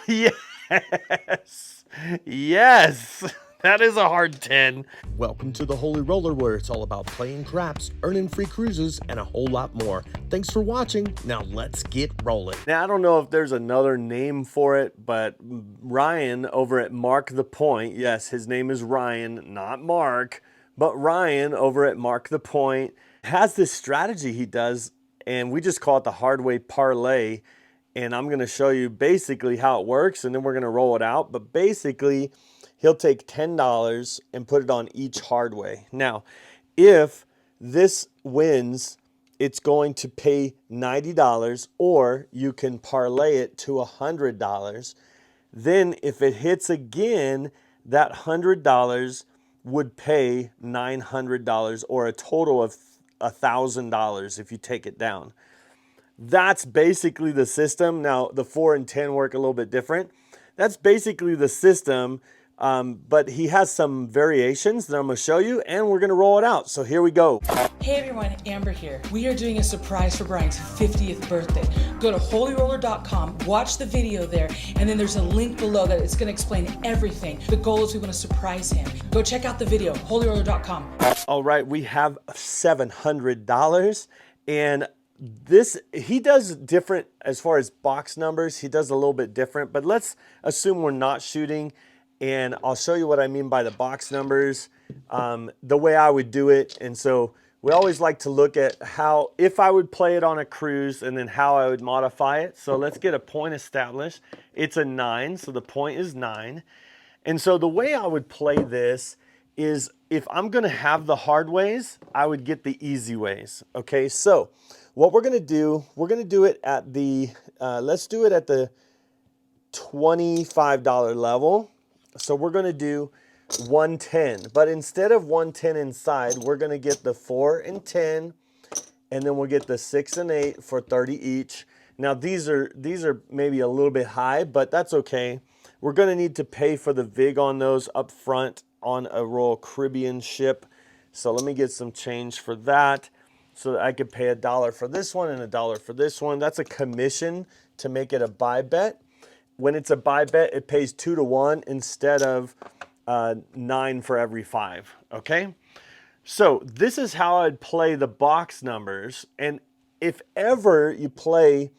Yes. Yes. That is a hard 10. Welcome to the Holy Roller, where it's all about playing craps, earning free cruises, and a whole lot more. Thanks for watching. Now let's get rolling. Now, I don't know if there's another name for it, but Ryan over at Mark the Point, yes, his name is Ryan, not Mark, but Ryan over at Mark the Point has this strategy he does, and we just call it the Hardway Parlay. And I'm going to show you basically how it works, and then we're going to roll it out. But basically, he'll take $10 and put it on each Hardway. Now, if this wins, it's going to pay $90, or you can parlay it to $100. Then if it hits again, that $100 would pay $900, or a total of $1,000 if you take it down. That's basically the system. Now, the 4 and 10 work a little bit different. That's basically the system, but he has some variations that I'm going to show you, and we're going to roll it out. So here we go. Hey everyone, Amber here. We are doing a surprise for Brian's 50th birthday. Go to holyroller.com, watch the video there, and then there's a link below that it's going to explain everything. The goal is we want to surprise him. Go check out the video, holyroller.com. All right, we have $700, and he does different as far as box numbers. He does a little bit different, but let's assume we're not shooting, and I'll show you what I mean by the box numbers, the way I would do it. And so we always like to look at how, if I would play it on a cruise, and then how I would modify it. So let's get a point established. It's a 9, so the point is 9. And so the way I would play this is, if I'm going to have the hard ways, I would get the easy ways. Okay, so what we're going to do it at the, let's do it at the $25 level. So we're going to do 110, but instead of 110 inside, we're going to get the 4 and 10, and then we'll get the 6 and 8 for 30 each. Now these are maybe a little bit high, but that's okay. We're going to need to pay for the VIG on those up front on a Royal Caribbean ship. So let me get some change for that, so that I could pay $1 for this one and $1 for this one. That's a commission to make it a buy bet. When it's a buy bet, it pays 2 to 1 instead of 9 for every 5. Okay, so this is how I'd play the box numbers. And if ever you play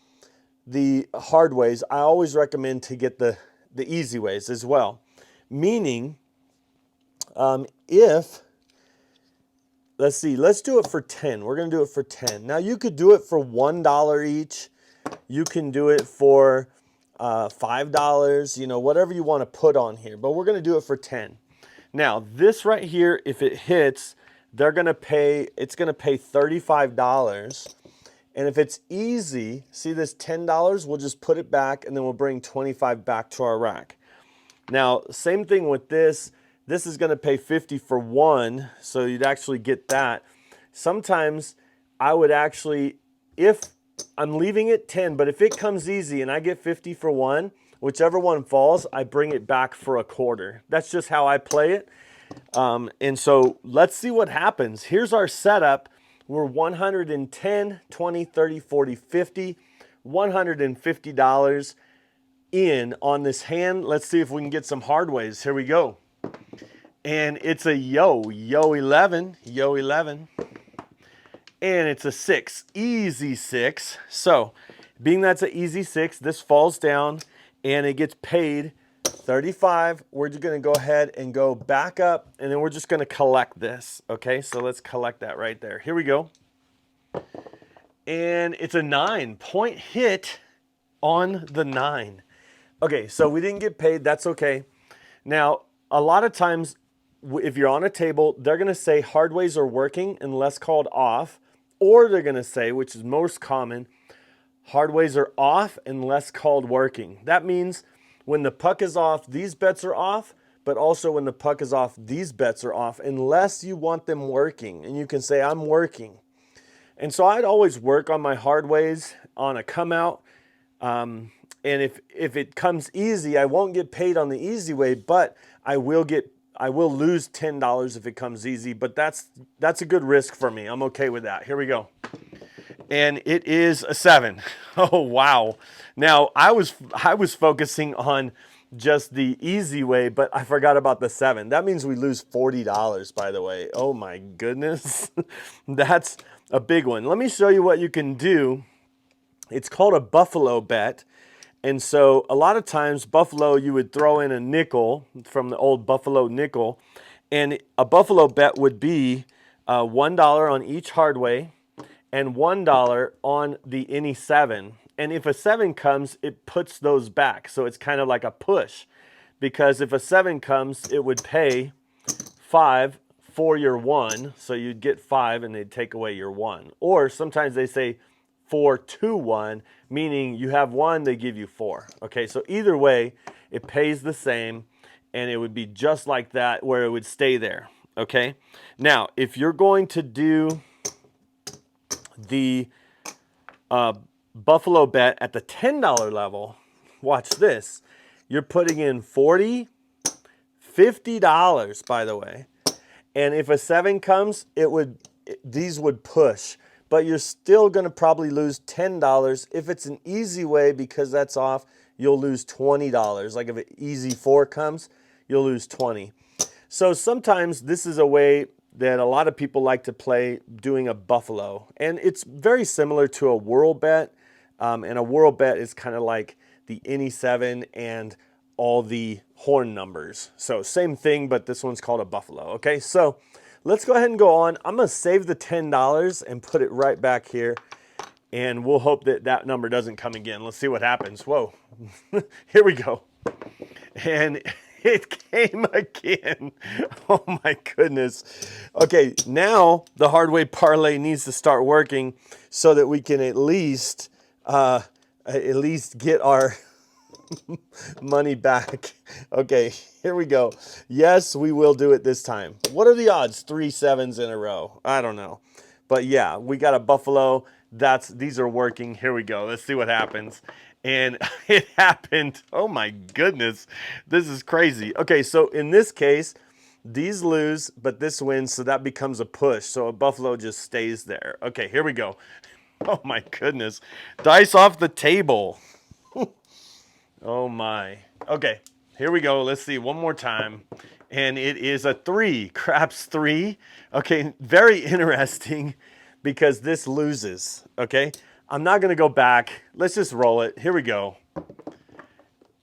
the hard ways, I always recommend to get the easy ways as well. Meaning, if, let's see, let's do it for 10. We're going to do it for 10. Now you could do it for $1 each. You can do it for $5, you know, whatever you want to put on here, but we're going to do it for 10. Now this right here, if it hits, it's going to pay $35. And if it's easy, see this $10, we'll just put it back, and then we'll bring 25 back to our rack. Now, same thing with this. This is going to pay 50 for 1, so you'd actually get that. Sometimes I would actually, if I'm leaving it 10, but if it comes easy and I get 50 for 1, whichever one falls, I bring it back for a quarter. That's just how I play it. And so let's see what happens. Here's our setup. We're 110, 20, 30, 40, 50, $150 in on this hand. Let's see if we can get some hard ways. Here we go. And it's a yo 11, and it's a 6, easy 6. So being that's an easy 6, this falls down and it gets paid 35. We're just going to go ahead and go back up, and then we're just going to collect this. Okay, so let's collect that right there. Here we go. And it's a 9, point hit on the 9. Okay, so we didn't get paid. That's okay. Now, a lot of times, if you're on a table, they're going to say hard ways are working unless called off, or they're going to say, which is most common, hard ways are off unless called working. That means when the puck is off, these bets are off, but also when the puck is off, these bets are off, unless you want them working. And you can say, I'm working. And so I'd always work on my hard ways on a come out. And if it comes easy, I won't get paid on the easy way, but I will lose $10 if it comes easy, but that's a good risk for me. I'm okay with that. Here we go. and it is a 7. Oh, wow. Now, I was focusing on just the easy way, but I forgot about the 7. That means we lose $40, by the way. Oh my goodness. That's a big one. Let me show you what you can do. It's called a buffalo bet. And so a lot of times buffalo, you would throw in a nickel from the old buffalo nickel, and a buffalo bet would be $1 on each Hardway and $1 on the any 7. And if a 7 comes, it puts those back. So it's kind of like a push, because if a 7 comes, it would pay 5 for your 1. So you'd get 5 and they'd take away your 1. Or sometimes they say 4 to 1, meaning you have 1, they give you 4. Okay, so either way, it pays the same, and it would be just like that where it would stay there. Okay, now if you're going to do the buffalo bet at the $10 level, watch this. You're putting in $40, $50, by the way. And if a 7 comes, these would push. But you're still going to probably lose $10. If it's an easy way, because that's off, you'll lose $20. Like if an easy 4 comes, you'll lose 20. So sometimes this is a way that a lot of people like to play, doing a buffalo. And it's very similar to a whirl bet. And a whirl bet is kind of like the any 7 and all the horn numbers. So same thing, but this one's called a buffalo. Okay, so let's go ahead and go on. I'm going to save the $10 and put it right back here. And we'll hope that that number doesn't come again. Let's see what happens. Whoa. Here we go. And it came again. Oh my goodness. Okay, now the Hardway parlay needs to start working so that we can at least get our money back. Okay, here we go. Yes, we will do it this time. What are the odds? 3 7s in a row. I don't know. But yeah, we got a buffalo. These are working. Here we go. Let's see what happens. And it happened. Oh my goodness. This is crazy. Okay, so in this case, these lose, but this wins, so that becomes a push. So a buffalo just stays there. Okay, here we go. Oh my goodness. Dice off the table. Oh my. Okay, here we go. Let's see one more time. And it is a 3, craps 3. Okay, very interesting because this loses. Okay, I'm not going to go back. Let's just roll it. Here we go.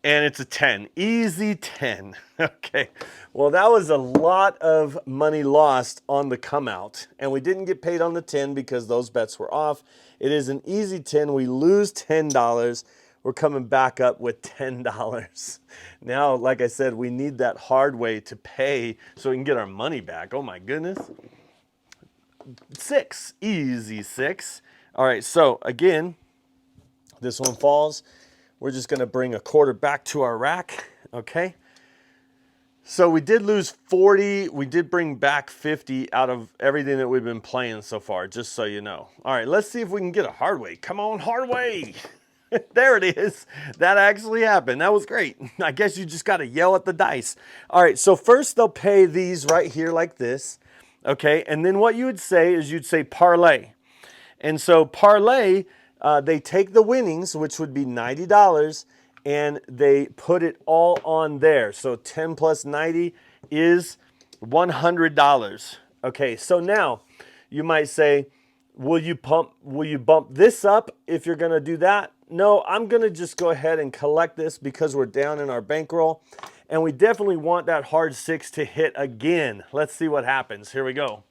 And it's a 10, easy 10. Okay, well that was a lot of money lost on the come out, and we didn't get paid on the 10 because those bets were off. It is an easy 10. We lose $10. We're coming back up with $10. Now, like I said, we need that Hardway to pay so we can get our money back. Oh my goodness. 6, easy 6. All right, so again, this one falls. We're just gonna bring a quarter back to our rack, okay? So we did lose 40. We did bring back 50 out of everything that we've been playing so far, just so you know. All right, let's see if we can get a Hardway. Come on, Hardway. There it is. That actually happened. That was great. I guess you just got to yell at the dice. All right, so first they'll pay these right here like this, okay? And then what you would say is you'd say parlay. And so parlay, they take the winnings, which would be $90, and they put it all on there. So 10 plus 90 is $100. Okay, so now you might say, will you bump this up if you're going to do that? No, I'm going to just go ahead and collect this because we're down in our bankroll. And we definitely want that hard 6 to hit again. Let's see what happens. Here we go.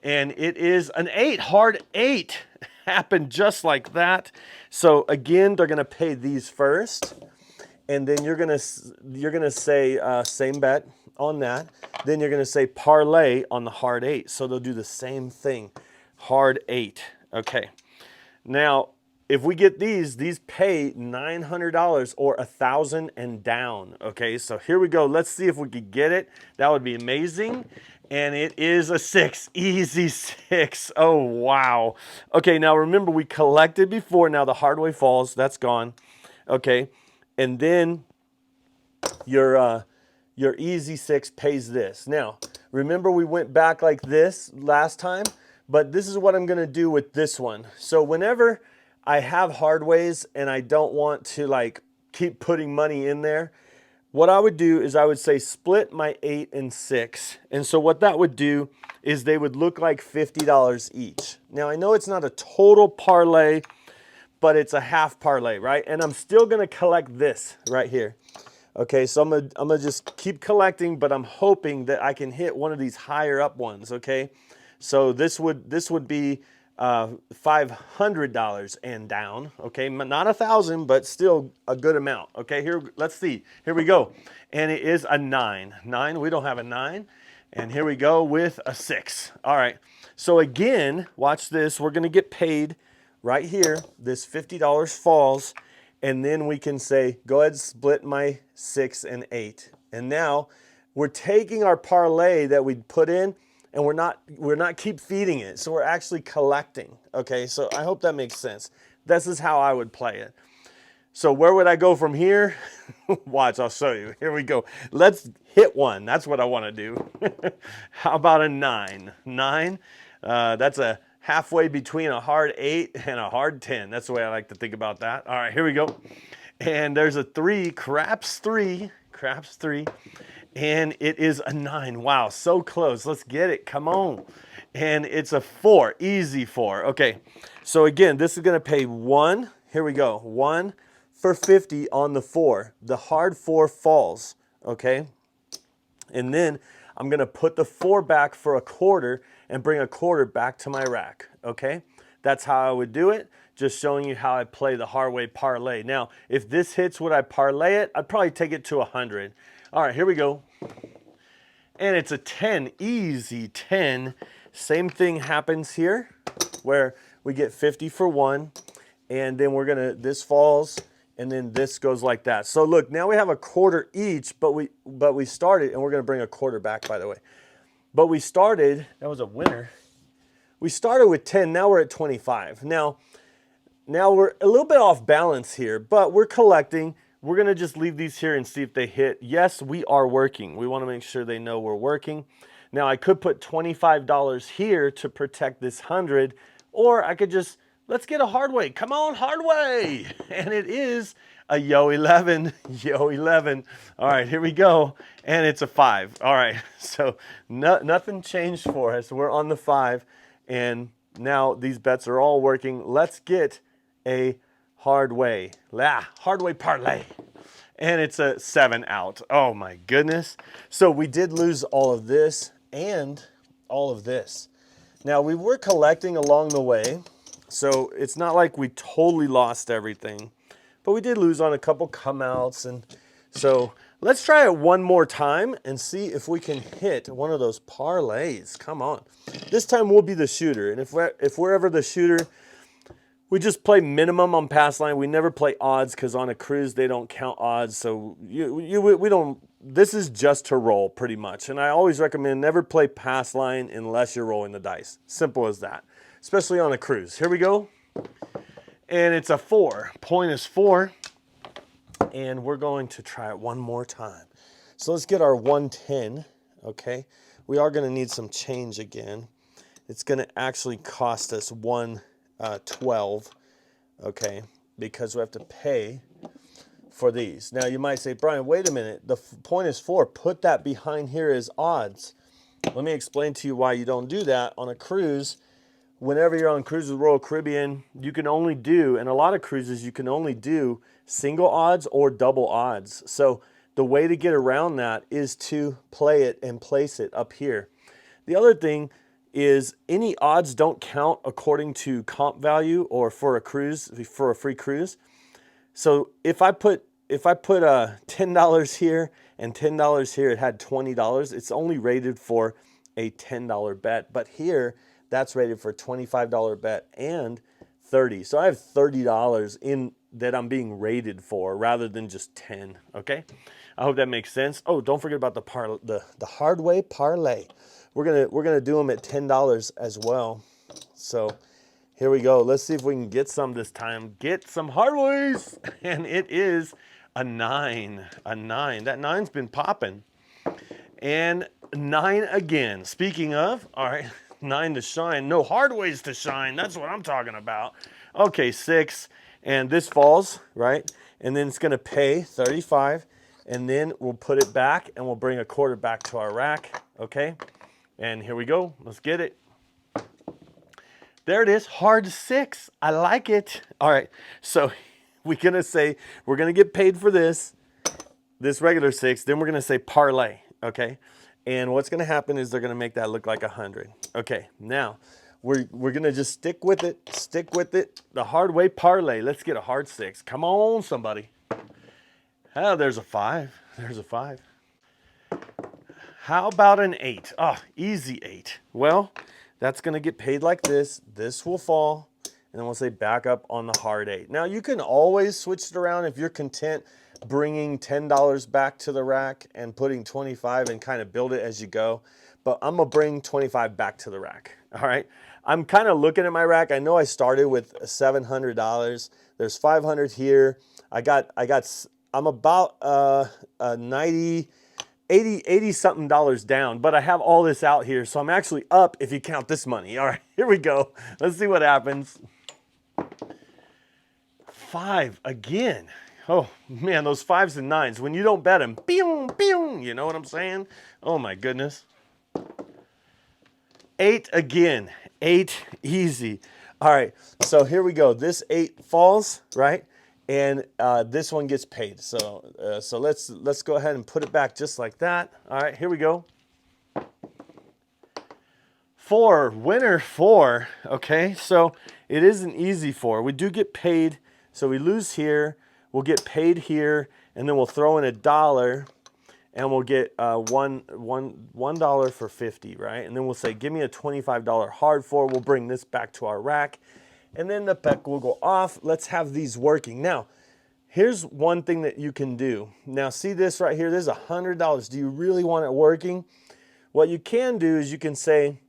And it is an 8, hard 8. Happened just like that. So again, they're going to pay these first. And then you're going to say same bet on that. Then you're going to say parlay on the hard 8. So they'll do the same thing. Hard 8. Okay. Now, if we get these pay $900 or $1,000 and down. Okay, so here we go. Let's see if we could get it. That would be amazing. And it is a 6, easy 6. Oh, wow. Okay, now remember we collected before. Now the Hardway falls. That's gone. Okay, and then your easy 6 pays this. Now, remember we went back like this last time? but this is what I'm gonna do with this one. So whenever I have hardways and I don't want to like keep putting money in there, what I would do is I would say split my 8 and 6. And so what that would do is they would look like $50 each. Now I know it's not a total parlay, but it's a half parlay, right? And I'm still gonna collect this right here. Okay, so I'm gonna just keep collecting, but I'm hoping that I can hit one of these higher up ones, okay? So this would be $500 and down, okay? Not 1,000, but still a good amount, okay? Here, let's see. Here we go. And it is a 9. 9, we don't have a 9. And here we go with a 6. All right, so again, watch this. We're gonna get paid right here. This $50 falls, and then we can say, go ahead and split my 6 and 8. And now we're taking our parlay that we put in, and we're not keep feeding it. So we're actually collecting. Okay, so I hope that makes sense. This is how I would play it. So where would I go from here? Watch, I'll show you. Here we go. Let's hit one. That's what I want to do. How about a 9? 9, that's a halfway between a hard 8 and a hard 10. That's the way I like to think about that. All right, here we go. And there's a 3, craps 3, craps 3. And it is a 9. Wow, so close. Let's get it. Come on. And it's a 4, easy 4. Okay, so again, this is going to pay 1. Here we go. 1 for 50 on the 4. The hard 4 falls, okay? And then I'm going to put the 4 back for a quarter and bring a quarter back to my rack, okay? That's how I would do it. Just showing you how I play the Hardway parlay. Now, if this hits, would I parlay it? I'd probably take it to 100. All right, here we go. And it's a 10, easy 10. Same thing happens here where we get 50 for 1, and then this falls, and then this goes like that. So look, now we have a quarter each, but we started, and we're gonna bring a quarter back, by the way. But we started, that was a winner. We started with 10, now we're at 25. Now we're a little bit off balance here, but we're collecting. We're gonna just leave these here and see if they hit. Yes, we are working. We wanna make sure they know we're working. Now I could put $25 here to protect this 100, or I could just, let's get a Hardway. Come on, Hardway! And it is a yo 11, yo 11. All right, here we go. And it's a 5. All right, so nothing changed for us. We're on the 5, and now these bets are all working. Let's get a Hardway parlay. And it's a 7 out. Oh my goodness. So we did lose all of this and all of this. Now we were collecting along the way, so it's not like we totally lost everything, but we did lose on a couple come outs. And so let's try it one more time and see if we can hit one of those parlays. Come on. This time we'll be the shooter. And if we're ever the shooter, we just play minimum on pass line. We never play odds because on a cruise they don't count odds. So we don't. This is just to roll pretty much. And I always recommend never play pass line unless you're rolling the dice. Simple as that. Especially on a cruise. Here we go. And it's a 4. Point is 4. And we're going to try it one more time. So let's get our 110. Okay. We are going to need some change again. It's going to actually cost us 112, okay, because we have to pay for these. Now you might say, Brian, wait a minute, the point is 4, put that behind here as odds. Let me explain to you why you don't do that. On a cruise, whenever you're on cruise with Royal Caribbean, you can only do, and a lot of cruises, you can only do single odds or double odds. So the way to get around that is to play it and place it up here. The other thing is any odds don't count according to comp value or for a cruise, for a free cruise. So if I put $10 here and $10 here, it had $20. It's only rated for a $10 bet, but here that's rated for a $25 bet and $30. So I have $30 in that I'm being rated for rather than just 10. Okay, I hope that makes sense. Oh, don't forget about the Hardway parlay. We're gonna do them at $10 as well. So here we go. Let's see if we can get some this time. Get some Hardways, and it is a 9. A 9. That 9's been popping, and 9 again. Speaking of, all right, 9 to shine. No, hard ways to shine. That's what I'm talking about. Okay, 6. And this falls, right? And then it's going to pay 35. And then we'll put it back and we'll bring a quarter back to our rack. Okay? And here we go. Let's get it. There it is. Hard 6. I like it. All right. So we're going to say we're going to get paid for this regular 6. Then we're going to say parlay. Okay? And what's going to happen is they're going to make that look like 100. Okay, now we're going to just stick with it. Stick with it. The Hardway parlay. Let's get a hard 6. Come on, somebody. Oh, there's a 5. There's a 5. How about an 8? Oh, easy 8. Well, that's going to get paid like this. This will fall. And then we'll say back up on the hard 8. Now, you can always switch it around if you're content bringing $10 back to the rack and putting 25 and kind of build it as you go. But I'm going to bring 25 back to the rack. All right. I'm kind of looking at my rack. I know I started with $700. There's 500 here. I'm about 80 something dollars down, but I have all this out here. So I'm actually up if you count this money. All right, here we go. Let's see what happens. 5 again. Oh, man, those 5s and 9s, when you don't bet them, pew, pew, you know what I'm saying? Oh, my goodness. 8 again. 8, easy. All right, so here we go. This 8 falls, right? And this one gets paid. So let's go ahead and put it back just like that. All right, here we go. 4, winner 4. Okay, so it is an easy 4. We do get paid, so we lose here. We'll get paid here, and then we'll throw in $1, and we'll get $1 for 50, right? And then we'll say, give me a $25 hard 4. We'll bring this back to our rack, and then the peck will go off. Let's have these working. Now, here's one thing that you can do. Now, see this right here? There's $100. Do you really want it working? What you can do is you can say,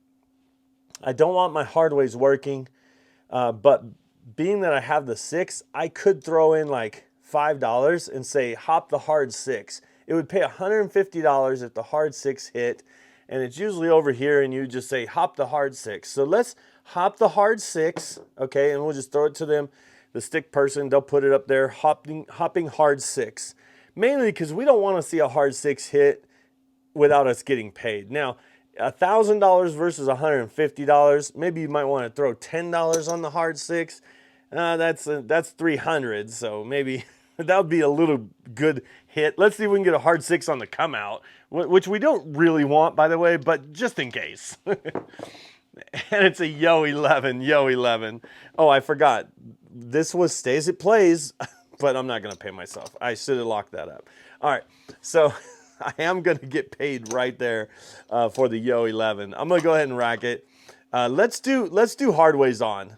I don't want my hardways working, but being that I have the 6, I could throw in like $5 and say hop the hard 6. It would pay $150 if the hard 6 hit, and it's usually over here, and you just say hop the hard 6. So let's hop the hard 6, okay, and we'll just throw it to them, the stick person. They'll put it up there, hopping hard 6, mainly because we don't want to see a hard 6 hit without us getting paid. Now, $1,000 versus $150. Maybe you might want to throw $10 on the hard 6. That's 300. So maybe that would be a little good hit. Let's see if we can get a hard 6 on the come out, which we don't really want, by the way, but just in case. And it's a yo 11, yo 11. Oh, I forgot. This was stays it plays, but I'm not going to pay myself. I should have locked that up. All right, so I am going to get paid right there for the yo 11. I'm going to go ahead and rack it. Let's do hardways on.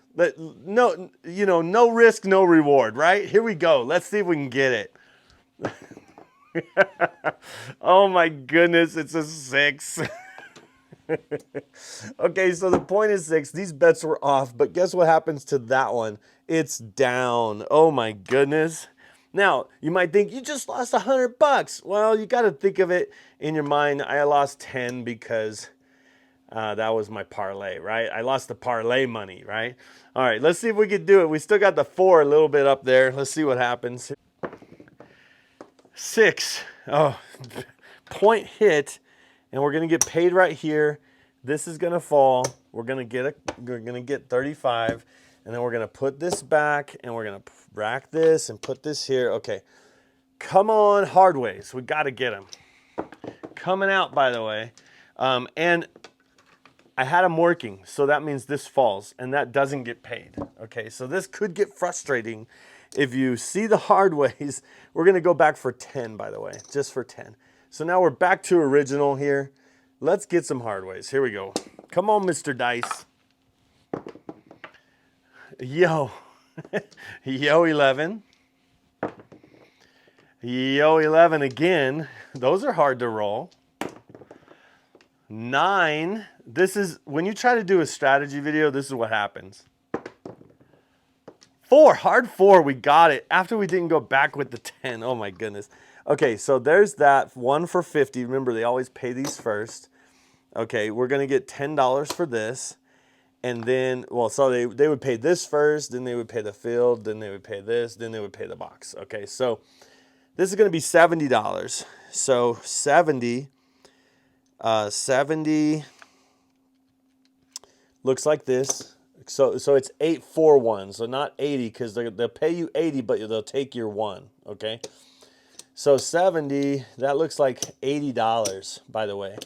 No risk, no reward, right? Here we go. Let's see if we can get it. Oh my goodness, it's a 6. Okay, so the point is 6. These bets were off, but guess what happens to that one? It's down. Oh my goodness. Now, you might think you just lost $100. Well, you got to think of it in your mind. I lost 10 because that was my parlay, right? I lost the parlay money, right? All right, let's see if we can do it. We still got the 4 a little bit up there. Let's see what happens. 6. Oh, point hit, and we're gonna get paid right here. This is gonna fall. We're gonna get 35, and then we're gonna put this back, and we're gonna rack this and put this here. Okay, come on, hardways. We got to get them coming out. By the way, and I had them working, so that means this falls, and that doesn't get paid. Okay, so this could get frustrating. If you see the hard ways, we're gonna go back for 10, by the way, just for 10. So now we're back to original here. Let's get some hard ways. Here we go. Come on, Mr. Dice. Yo. Yo 11. Yo 11 again. Those are hard to roll. 9. This is, when you try to do a strategy video, this is what happens. 4, hard 4, we got it. After we didn't go back with the 10, oh my goodness. Okay, so there's that, 1 for 50. Remember, they always pay these first. Okay, we're going to get $10 for this. And then, well, so they would pay this first, then they would pay the field, then they would pay this, then they would pay the box. Okay, so this is going to be $70. So 70 looks like this. So it's 841. So not 80 because they'll pay you 80, but they'll take your one. Okay. So 70, that looks like $80, by the way.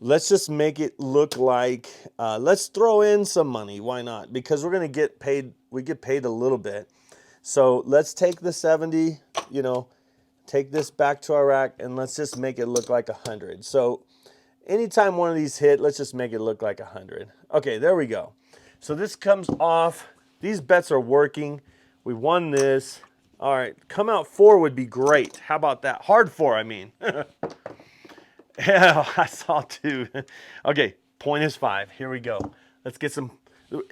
Let's just make it look like, let's throw in some money. Why not? Because we're going to get paid, we get paid a little bit. So let's take the 70, you know, take this back to our rack and let's just make it look like 100. So anytime one of these hit, let's just make it look like 100. Okay, there we go. So this comes off. These bets are working. We won this. All right, come out 4 would be great. How about that? Hard 4, I mean. Yeah, I saw 2. Okay, point is 5. Here we go. Let's get some.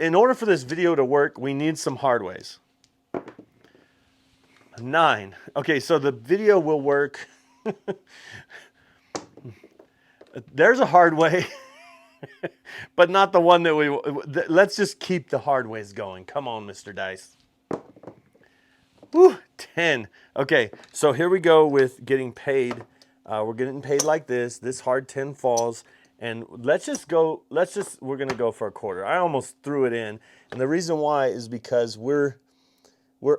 In order for this video to work, we need some hard ways. 9. Okay, so the video will work. There's a hard way, but not the one that we. Let's just keep the hard ways going. Come on, Mr. Dice. Woo, 10. Okay, so here we go with getting paid. We're getting paid like this. This hard 10 falls. And let's just go, we're going to go for a quarter. I almost threw it in. And the reason why is because we're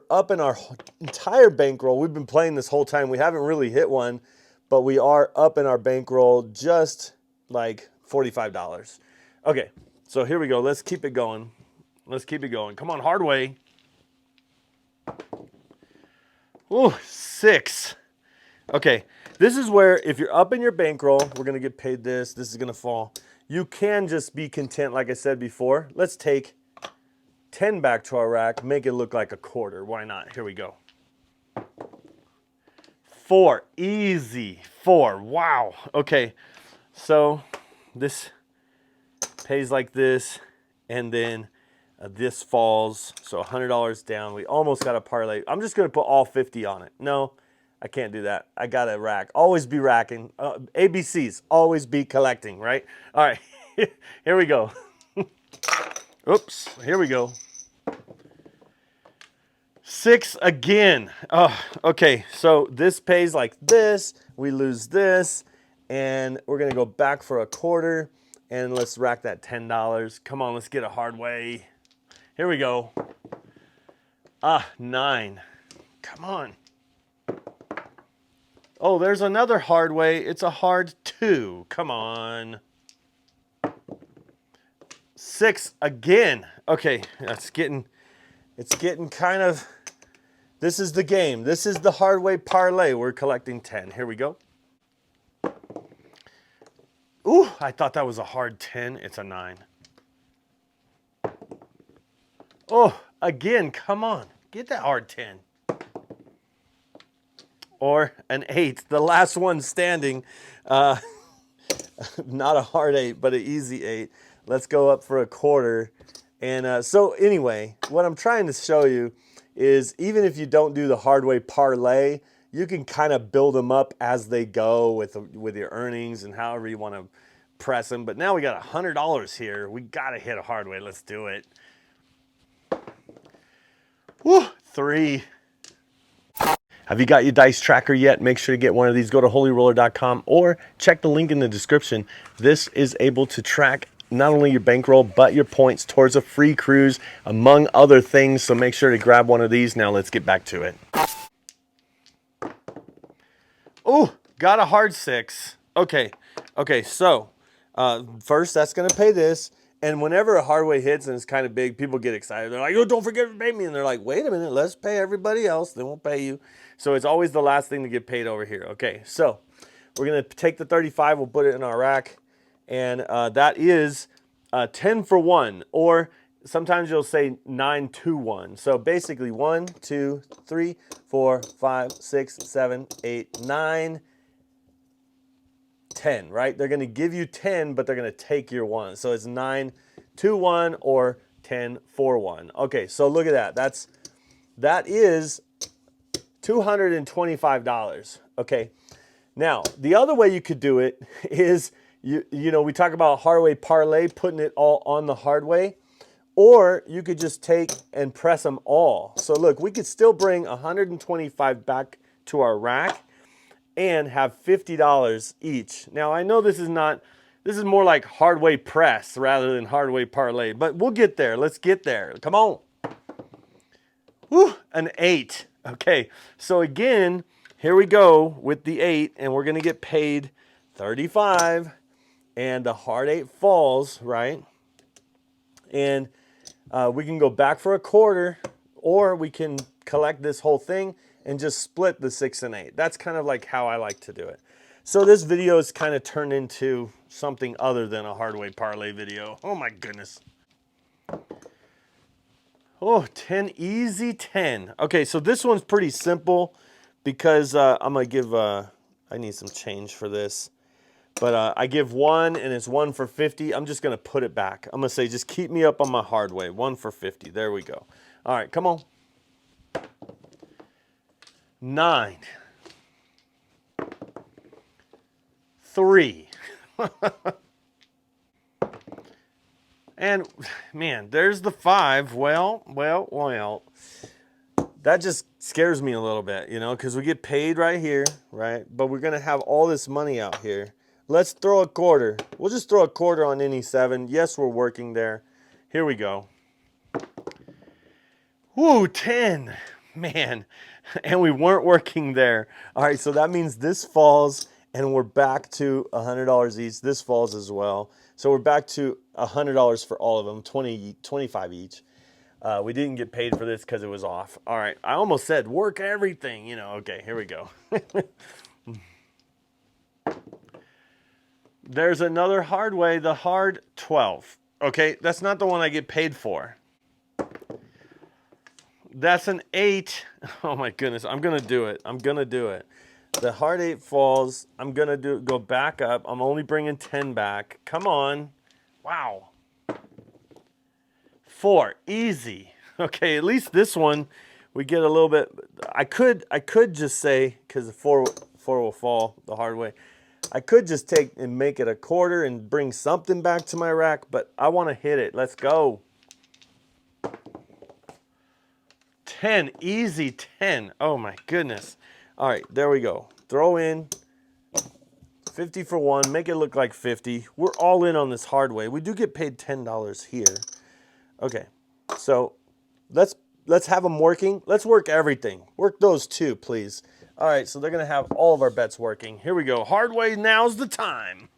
up in our entire bankroll. We've been playing this whole time. We haven't really hit one, but we are up in our bankroll just like $45. Okay, so here we go. Let's keep it going. Let's keep it going. Come on, Hardway. Ooh, 6. Okay, this is where if you're up in your bankroll, we're going to get paid this. This is going to fall. You can just be content, like I said before. Let's take 10 back to our rack, make it look like a quarter. Why not? Here we go. 4, easy. 4, wow. Okay, so this pays like this, and then this falls. So $100 down. We almost got a parlay. I'm just going to put all 50 on it. No, I can't do that. I got to rack. Always be racking. ABCs, always be collecting, right? All right, here we go. Oops, here we go. 6 again. Oh, okay, so this pays like this. We lose this, and we're going to go back for a quarter, and let's rack that $10. Come on, let's get a hard way. Here we go. 9. Come on. Oh, there's another hard way. It's a hard 2. Come on. 6 again. Okay, it's getting kind of, this is the game. This is the Hardway parlay. We're collecting 10. Here we go. Ooh, I thought that was a hard 10. It's a 9. Oh, again, come on. Get that hard 10. Or an 8, the last one standing. Not a hard 8, but an easy 8. Let's go up for a quarter. And so anyway, what I'm trying to show you is even if you don't do the Hardway parlay, you can kind of build them up as they go with your earnings and however you want to press them. But now we got $100 here. We got to hit a Hardway. Let's do it. Woo, 3. Have you got your dice tracker yet? Make sure to get one of these. Go to holyroller.com or check the link in the description. This is able to track not only your bankroll, but your points towards a free cruise, among other things. So make sure to grab one of these. Now let's get back to it. Oh, got a hard 6. Okay, so first that's going to pay this. And whenever a Hardway hits and it's kind of big, people get excited. They're like, oh, don't forget to pay me. And they're like, wait a minute, let's pay everybody else. Then we'll pay you. So it's always the last thing to get paid over here. Okay, so we're going to take the 35. We'll put it in our rack. And that is 10 for 1. Or sometimes you'll say 9 to 1. So basically 1, 2, 3, 4, 5, 6, 7, 8, 9, 10, right? They're going to give you 10, but they're going to take your 1. So it's 9 to 1 or 10 for 1. Okay, so look at that. That is $225. Okay. Now, the other way you could do it is You know, we talk about Hardway parlay, putting it all on the Hardway, or you could just take and press them all. So look, we could still bring 125 back to our rack and have $50 each. Now I know this is more like Hardway press rather than Hardway parlay, but we'll get there. Let's get there. Come on. Whew, an 8. Okay, so again, here we go with the 8, and we're gonna get paid 35, and the hard 8 falls, right? And we can go back for a quarter, or we can collect this whole thing and just split the 6 and 8. That's kind of like how I like to do it. So this video is kind of turned into something other than a Hardway parlay video. Oh my goodness. Oh, 10, easy 10. Okay, so this one's pretty simple because I'm going to give, I need some change for this. But I give 1 and it's 1 for 50. I'm just going to put it back. I'm going to say just keep me up on my Hardway. 1 for 50. There we go. All right, come on. 9. 3. And man, there's the 5. Well. That just scares me a little bit, you know, because we get paid right here, right? But we're going to have all this money out here. Let's throw a quarter. We'll just throw a quarter on any 7. Yes, we're working there. Here we go. Woo, 10. Man, and we weren't working there. All right, so that means this falls, and we're back to $100 each. This falls as well. So we're back to $100 for all of them, 25 each. We didn't get paid for this because it was off. All right, I almost said work everything, you know. Okay, here we go. There's another Hardway, the hard 12. Okay, that's not the one I get paid for. That's an 8. Oh my goodness, I'm gonna do it. I'm gonna do it. The hard 8 falls. I'm gonna go back up. I'm only bringing 10 back. Come on. Wow. 4, easy. Okay, at least this one we get a little bit. I could just say, because the 4 will fall the hard way. I could just take and make it a quarter and bring something back to my rack, but I want to hit it. Let's go. 10, easy 10. Oh my goodness. All right, there we go. Throw in 50 for 1, make it look like 50. We're all in on this Hardway. We do get paid $10 here. Okay, so let's have them working. Let's work everything. Work those 2, please. All right, so they're gonna have all of our bets working. Here we go. Hardway, now's the time.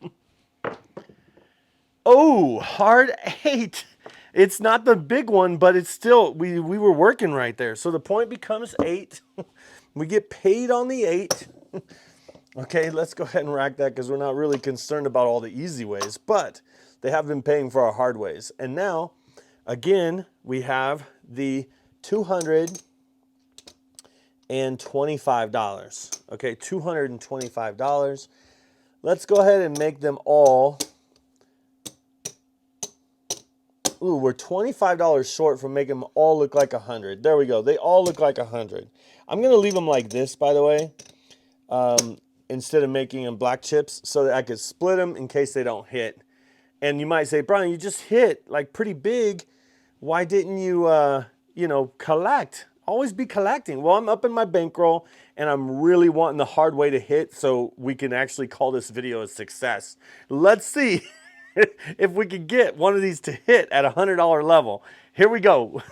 Oh, hard 8. It's not the big one, but it's still, we were working right there. So the point becomes 8. We get paid on the 8. Okay, let's go ahead and rack that because we're not really concerned about all the easy ways, but they have been paying for our hard ways. And now, again, we have the $225. Okay, $225. Let's go ahead and make them all. Ooh, we're $25 short from making them all look like 100. There we go. They all look like 100. I'm going to leave them like this, by the way, instead of making them black chips, so that I could split them in case they don't hit. And you might say, Brian, you just hit like pretty big. Why didn't you, you know, collect? Always be collecting. Well, I'm up in my bankroll, and I'm really wanting the Hardway to hit so we can actually call this video a success. Let's see if we can get one of these to hit at $100 level. Here we go.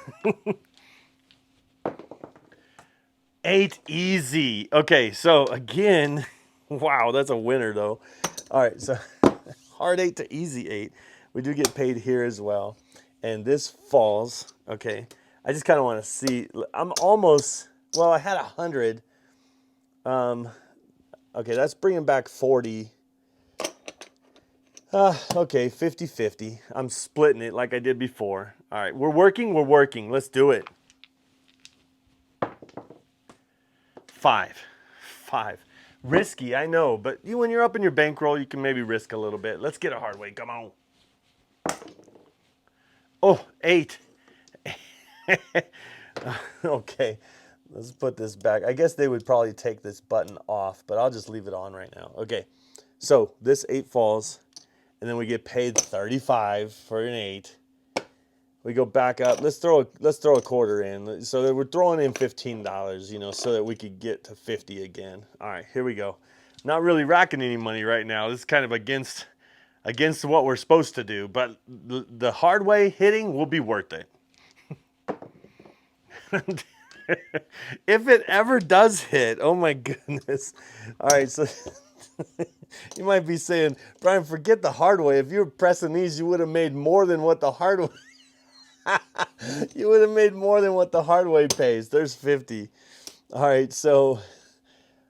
8, easy. Okay, so again, wow, that's a winner though. All right, so hard 8 to easy 8. We do get paid here as well. And this falls, okay. I just kind of want to see. I'm almost, well, I had 100. Okay, that's bringing back 40. Okay, 50-50. I'm splitting it like I did before. All right, we're working. Let's do it. 5. Risky, I know, but when you're up in your bankroll, you can maybe risk a little bit. Let's get a Hardway. Come on. Oh, 8. Okay, let's put this back. I guess they would probably take this button off, but I'll just leave it on right now. Okay, so this 8 falls. and then we get paid 35 for an 8. We go back up. Let's throw a quarter in. So that we're throwing in $15, you know, so that we could get to 50 again. All right, here we go. Not really racking any money right now. This is kind of against what we're supposed to do, but the hard way hitting will be worth it. If it ever does hit, oh my goodness. All right, so you might be saying, Brian, forget the hard way. If you were pressing these, you would have made more than what the hard way. You would have made more than what the hard way pays. There's 50. All right, so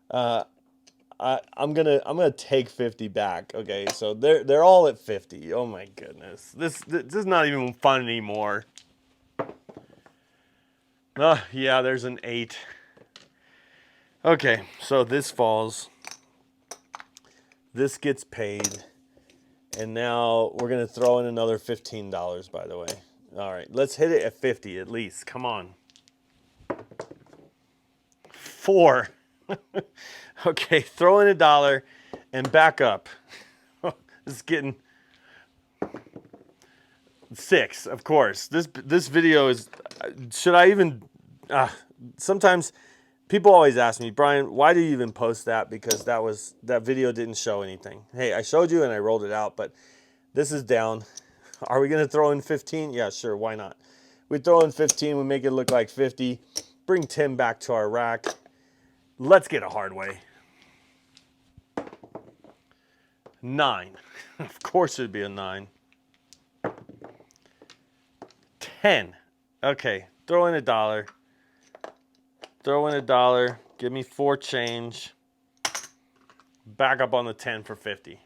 I'm gonna take 50 back. Okay, so they're all at 50. Oh my goodness, this is not even fun anymore. Oh yeah, there's an 8. Okay, so this falls. This gets paid, and now we're gonna throw in another $15. By the way. All right, let's hit it at 50 at least. Come on. 4. Okay, throw in $1 and back up. This is getting 6, of course. This video is. Should I even? Sometimes people always ask me, Brian, why do you even post that? Because that video didn't show anything. Hey, I showed you and I rolled it out, but this is down. Are we going to throw in 15? Yeah, sure. Why not? We throw in 15. We make it look like 50. Bring 10 back to our rack. Let's get a hard way. 9. Of course it'd be a 9. 10. Okay. Throw in $1. Throw in $1. Give me 4 change. Back up on the 10 for 50.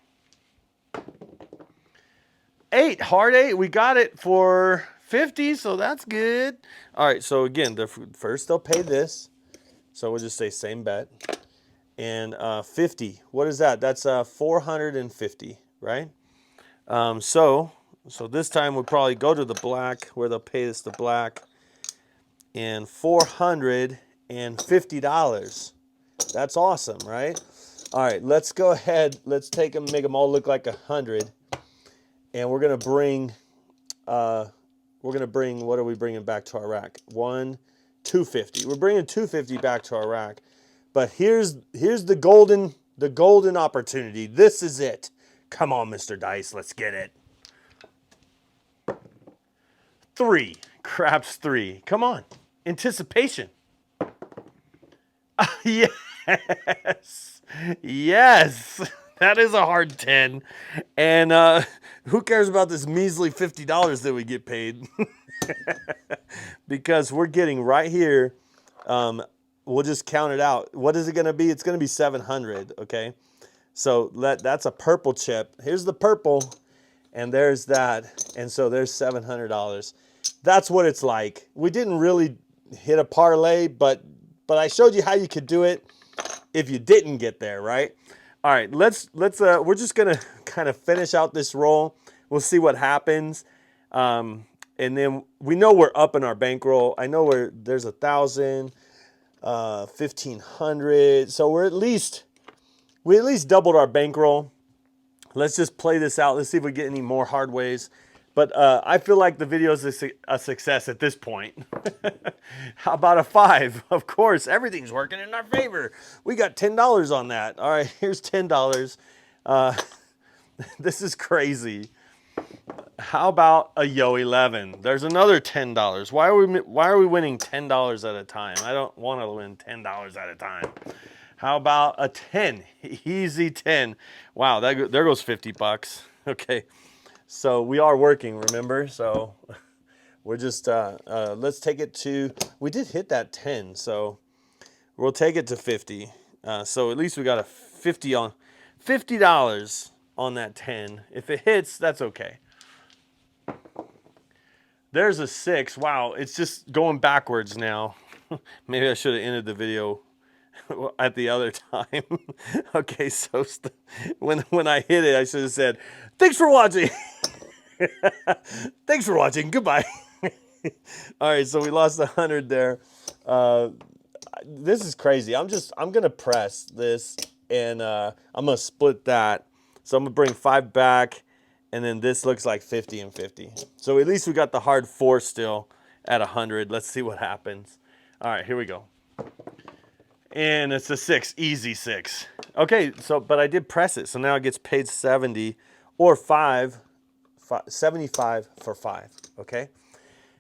8, hard 8. We got it for 50, so that's good. All right, so again, first they'll pay this. So we'll just say same bet. And 50, what is that? That's 450, right? So this time we'll probably go to the black where they'll pay us the black. And $450. That's awesome, right? All right, let's go ahead. Let's take them, make them all look like 100. And we're gonna bring, what are we bringing back to our rack? 250. We're bringing 250 back to our rack. But here's the golden opportunity. This is it. Come on, Mr. Dice, let's get it. 3, craps 3. Come on, anticipation. Yes, yes. That is a hard 10. And who cares about this measly $50 that we get paid? Because we're getting right here. We'll just count it out. What is it going to be? It's going to be 700, okay? So that's a purple chip. Here's the purple, and there's that. And so there's $700. That's what it's like. We didn't really hit a parlay, but I showed you how you could do it if you didn't get there, right? All right, we're just gonna kind of finish out this roll. We'll see what happens, and then we know we're up in our bankroll. I know there's 1,000, 1,500. So we at least doubled our bankroll. Let's just play this out. Let's see if we get any more hard ways. But I feel like the video is a success at this point. How about a 5? Of course, everything's working in our favor. We got $10 on that. All right, here's $10. This is crazy. How about a Yo 11? There's another $10. Why are we winning $10 at a time? I don't want to win $10 at a time. How about a 10? Easy 10. Wow, there goes $50. Okay. So we are working, remember? So we're just, let's take it to, we did hit that 10, so we'll take it to 50. So at least we got a $50 on that 10. If it hits, that's okay. There's a 6. Wow, it's just going backwards now. Maybe I should have ended the video at the other time. Okay, so when I hit it, I should have said, thanks for watching. Thanks for watching. Goodbye. All right, so we lost 100 there. This is crazy. I'm gonna press this, and I'm gonna split that. So I'm gonna bring 5 back, And then this looks like 50 and 50. So at least we got the hard 4 still at 100. Let's see what happens. All right, here we go. And it's a 6, easy 6. Okay, so, but I did press it. So now it gets paid 70 or 75 for 5, okay?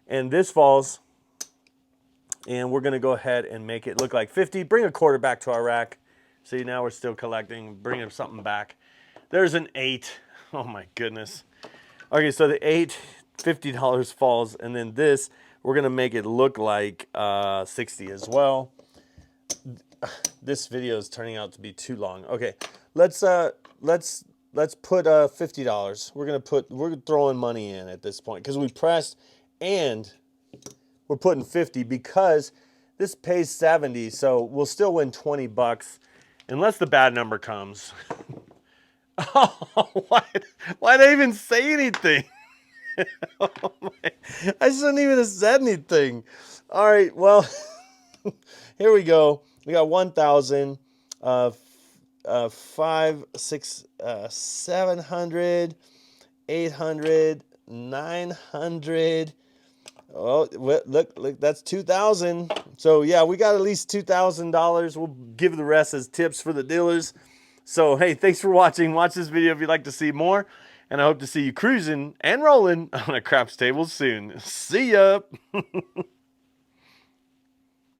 And this falls, and we're gonna go ahead and make it look like 50. Bring a quarter back to our rack. See, now we're still collecting, bringing something back. There's an 8. Oh my goodness. Okay, so the 8, $50 falls, and then this, we're gonna make it look like 60 as well. This video is turning out to be too long. Okay, let's put $50. We're throwing money in at this point because we pressed, and we're putting 50 because this pays 70, so we'll still win 20 bucks unless the bad number comes. Oh, why did I even say anything? Oh my, I shouldn't even have said anything. All right, well, here we go. We got 1,000, 5, 6, 700, 800, 900. Oh, look, that's 2,000. So yeah, we got at least $2,000. We'll give the rest as tips for the dealers. So hey, thanks for watching. Watch this video if you'd like to see more. And I hope to see you cruising and rolling on a craps table soon. See ya.